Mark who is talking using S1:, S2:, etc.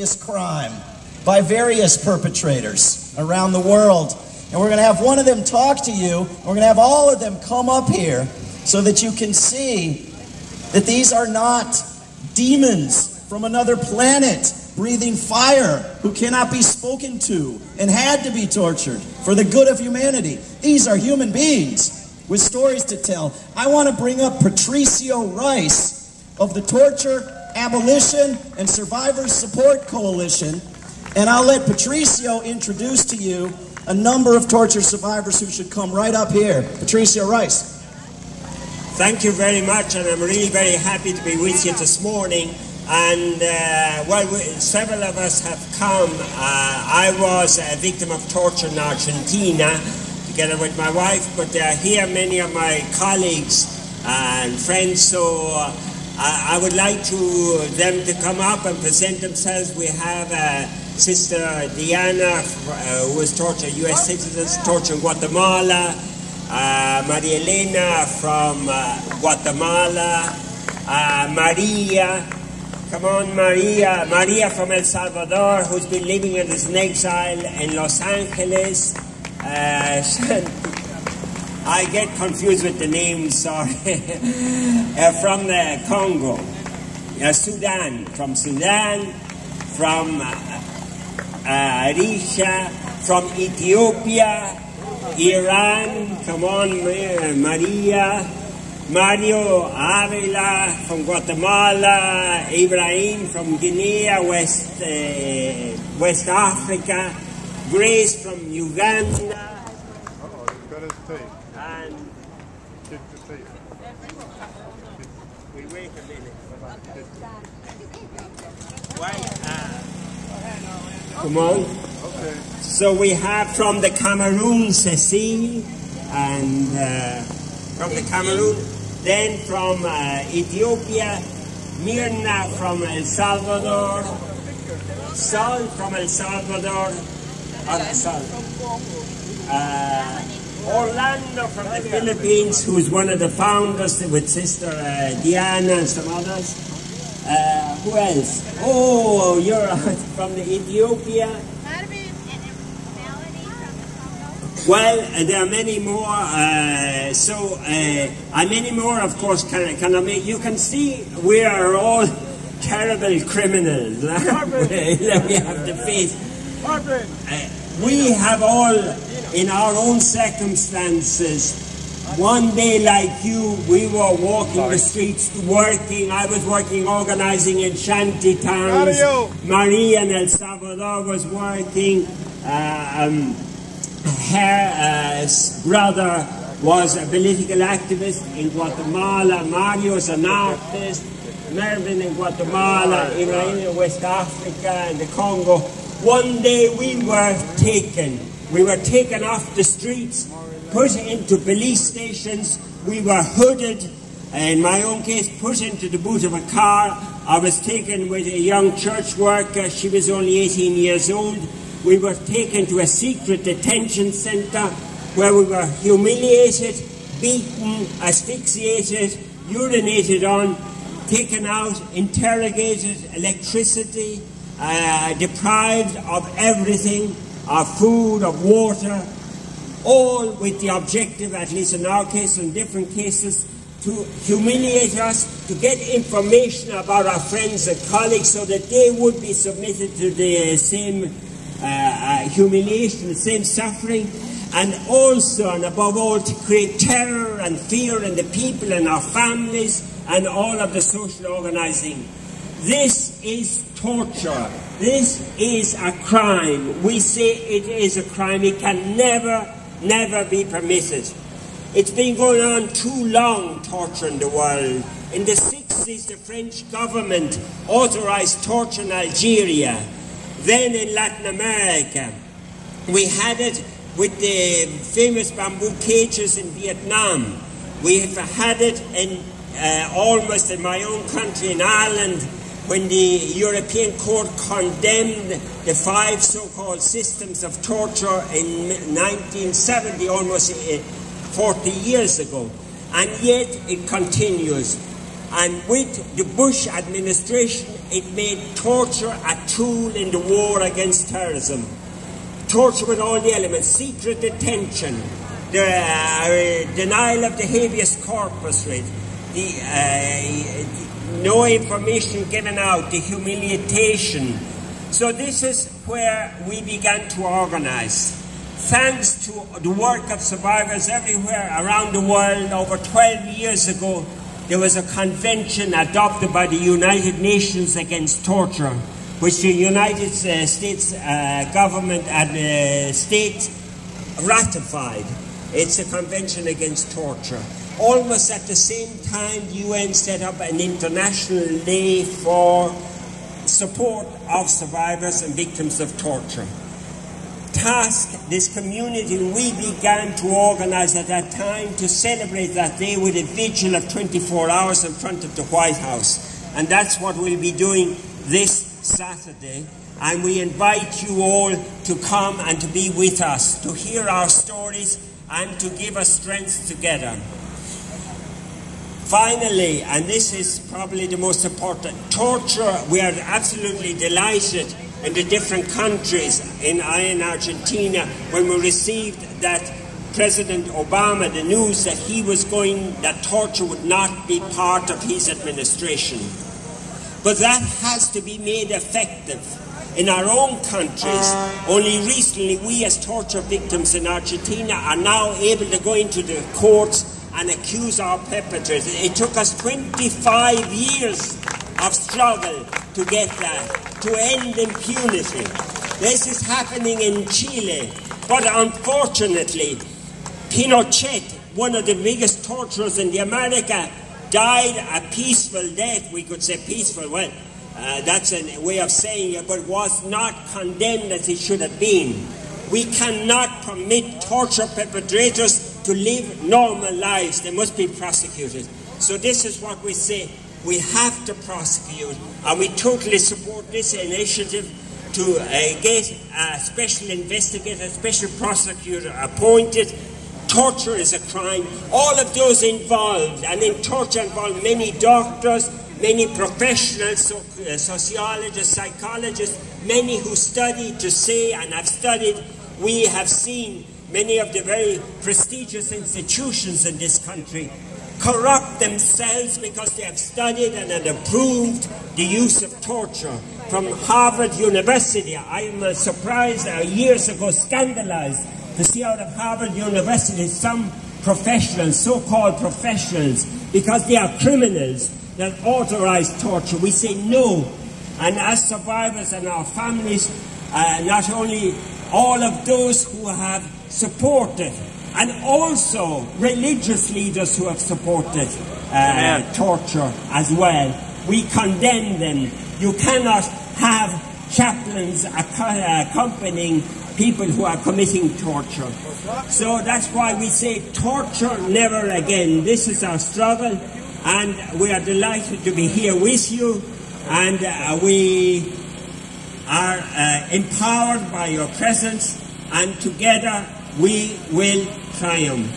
S1: crime by various perpetrators around the world. And we're going to have one of them talk to you. We're going to have all of them come up here so that you can see that these are not demons from another planet breathing fire who cannot be spoken to and had to be tortured for the good of humanity. These are human beings with stories to tell. I want to bring up Patricio Rice of the Torture, Abolition, and Survivors Support Coalition, and I'll let Patricio introduce to you a number of torture survivors who should come right up here. Patricio Rice.
S2: Thank you very much, and I'm really very happy to be with you this morning. And several of us have come. I was a victim of torture in Argentina, together with my wife, but here many of my colleagues and friends, so I would like them to come up and present themselves. We have Sister Diana, who was tortured, U.S. citizens, tortured in Guatemala, Maria Elena from Guatemala, Maria, come on Maria, Maria from El Salvador, who's been living in exile in Los Angeles, I get confused with the names, sorry, from the Congo, Sudan, from Arisha, from Ethiopia, Iran, come on Maria, Mario Avila from Guatemala, Ibrahim from Guinea, West Africa, Grace from Uganda, and we wait a minute. Come on. Okay. So we have from the Cameroon, Cecile, and from the Cameroon, then from Ethiopia, Mirna from El Salvador, Sol from El Salvador, Orlando from the Philippines, who's one of the founders with Sister Diana and some others. Who else? Oh, you're from the Ethiopia. Well, there are many more. Many more, of course, can I make? You can see we are all terrible criminals. We have to face. We have all, in our own circumstances, one day like you, we were walking the streets, working. I was working, organizing in shanty towns. Maria in El Salvador was working. Her brother was a political activist in Guatemala. Mario's an artist. Mervyn in Guatemala. Ibrahim in West Africa and the Congo. One day we were taken. We were taken off the streets, put into police stations. We were hooded. In my own case, put into the boot of a car. I was taken with a young church worker. She was only 18 years old. We were taken to a secret detention center where we were humiliated, beaten, asphyxiated, urinated on, taken out, interrogated, electricity, deprived of everything, of food, of water, all with the objective, at least in our case and different cases, to humiliate us, to get information about our friends and colleagues so that they would be submitted to the same humiliation, the same suffering, and also and above all to create terror and fear in the people and our families and all of the social organizing. This is torture. This is a crime. We say it is a crime. It can never be permitted. It's been going on too long, torture in the world. In the 60s, the French government authorized torture in Algeria. Then in Latin America, we had it with the famous bamboo cages in Vietnam. We have had it in almost in my own country, in Ireland, when the European Court condemned the 5 so-called systems of torture in 1970, almost 40 years ago. And yet it continues. And with the Bush administration, it made torture a tool in the war against terrorism. Torture with all the elements, secret detention, the denial of the habeas corpus writ, no information given out, the humiliation. So this is where we began to organize. Thanks to the work of survivors everywhere around the world, over 12 years ago, there was a convention adopted by the United Nations against torture, which the United States government and state ratified. It's a convention against torture. Almost at the same time, the UN set up an international day for support of survivors and victims of torture. Task this community, we began to organize at that time to celebrate that day with a vigil of 24 hours in front of the White House. And that's what we'll be doing this Saturday. And we invite you all to come and to be with us, to hear our stories and to give us strength together. Finally, and this is probably the most important, torture, we are absolutely delighted in the different countries, in Argentina, when we received that President Obama, the news that he was that torture would not be part of his administration. But that has to be made effective. In our own countries, only recently we as torture victims in Argentina are now able to go into the courts and accuse our perpetrators. It took us 25 years of struggle to get that, to end impunity. This is happening in Chile, but unfortunately, Pinochet, one of the biggest torturers in America, died a peaceful death. We could say peaceful, well, that's a way of saying it, but was not condemned as he should have been. We cannot permit torture perpetrators to live normal lives. They must be prosecuted. So this is what we say. We have to prosecute, and we totally support this initiative to get a special investigator, a special prosecutor appointed. Torture is a crime. All of those involved, and in torture involved many doctors, many professionals, sociologists, psychologists, many who study to say and have studied. We have seen many of the very prestigious institutions in this country corrupt themselves because they have studied and have approved the use of torture. From Harvard University, I'm surprised, years ago scandalized to see out of Harvard University some professionals, so-called professionals, because they are criminals that authorize torture. We say no. And as survivors and our families, not only all of those who have supported, and also religious leaders who have supported torture as well, we condemn them. You cannot have chaplains accompanying people who are committing torture. So that's why we say torture never again. This is our struggle, and we are delighted to be here with you, and we are empowered by your presence, and together we will triumph.